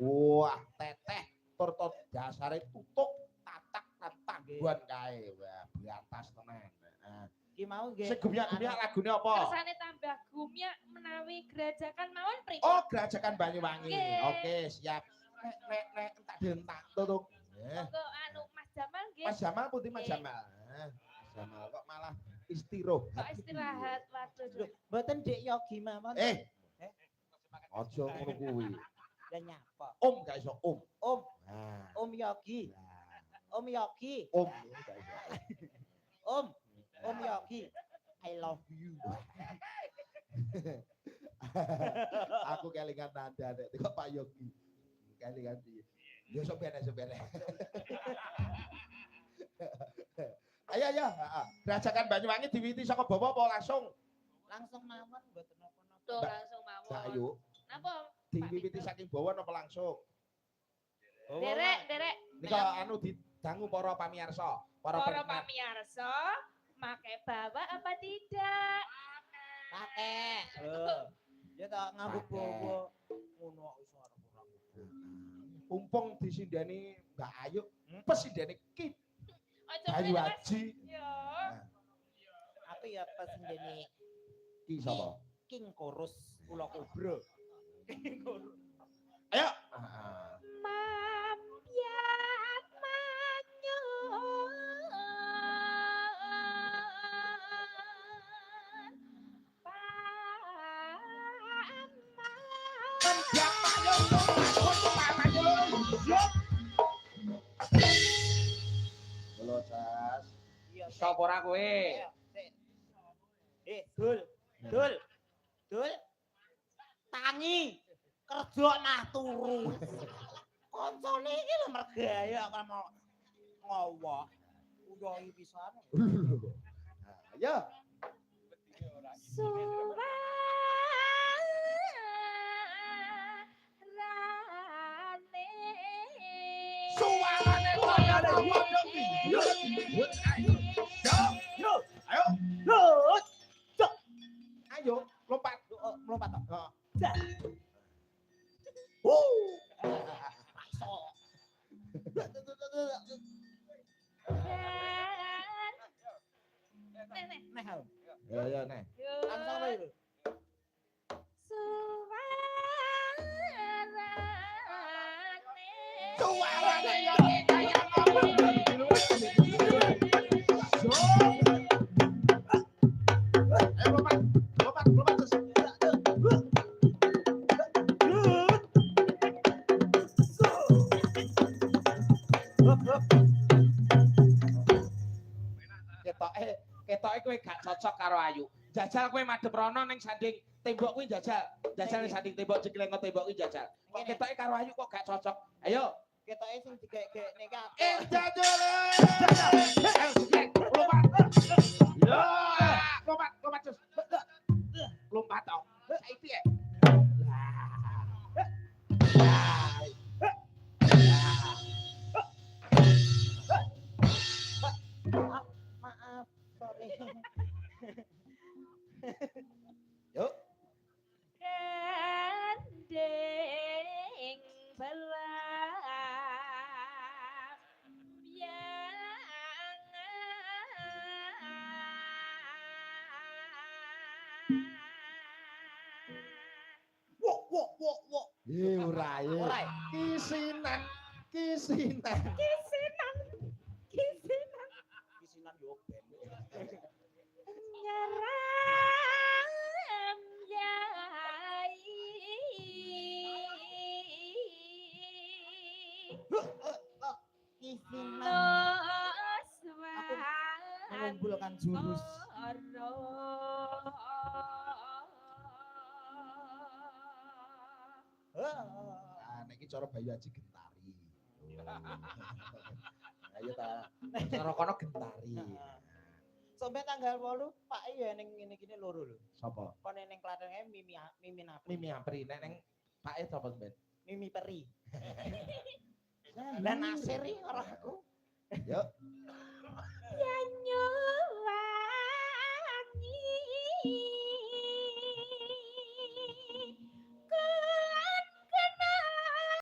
Wah, teteh tur dasare tutuk tatak tangguan kae. Wah, berantas tenan. Heeh. Ki mau nggih. Sing gumyak-gumyak lagune apa? Kersane tambah gumyak menawi gerajakan mawon pripun? Oh, Gerajakan Banyuwangi. Oke, siap. Nek tak dientak tutuk. Monggo anu Mas Jamal nggih. Mas Jamal putih Mas Jamal. Mas Jamal kok malah istirahat. Kok istirahat waduh. Mboten Dik Yogi mawon. Aja ngono kuwi. Lah nyapa? Om gak iso om. Om, Nah. Om Yogi. Om Yogi. Om gak iso. Om Yogi. I love you. Aku kelingan nanda nek kok Pak Yogi. Kelingan piye? Ya sok bene. Ayo. Gerajakan Banyuwangi diwiwiti saka bawa apa langsung? Langsung mawon mboten napa-napa. Tuh langsung mawon. Nah, ayo. Napa? Diwiwiti saking bawa napa langsung? Derek. Nika anu didangu para pamirsa, Para pamirsa, make bawa apa tidak? Pakai. Ya tak nganggo bawa ngono kok iso arep ora. Mumpung disindani Mbak Ayu, pesindane Ki Aja Bayu ngene, Mas. Haji. Ya. Aku ya pesendene Ki sapa? King Korus Ula Kobra. Ayo. Mampyat Halo, Jas. Iya. Sapa ora kowe? Dul. Tangi. Kerja nah turu. Koncone iki lho mergaya kok mau ngowo. Uyohi pisan. Ayo. Suarane kaya wong iki. Ayo, lompat. Melompat tok. Nah, Ya, Nek. langsung wae lho. Suarane yo kaya ngomong. Ayo lompat terus. Ketoke kowe gak cocok karo Ayu. Jajal kowe madhep rono ning sanding tembok kuwi jajal. Jajal ning sanding tembok jeglengo tembok kuwi jajal. Kok ketoke karo Ayu kok gak cocok. Ayo. Ketoke sing digek-gekne ka. Jajal. Lompat. Yo, lompat terus. Lompat tok. Saiki ya. Maaf, sorry. Yuk. Gandeng belang Wok. Urai. Kisinan. Kisinan Kisinan yo ben. nyeram yai Kisinan aku mengumpulkan jurus. Nah, nek iki cara Bayu Haji gentari. Ayo ta. Cara kono gentari. Sampai tanggal 8 Pak ya ning ngene-ngene loro lho. Sapa? Kon ning Klaten Mimi Napri. Mimi Apri nek ning Pake sapa ben? Mimi Peri. Lah Nasir iki ora aku. Yuk.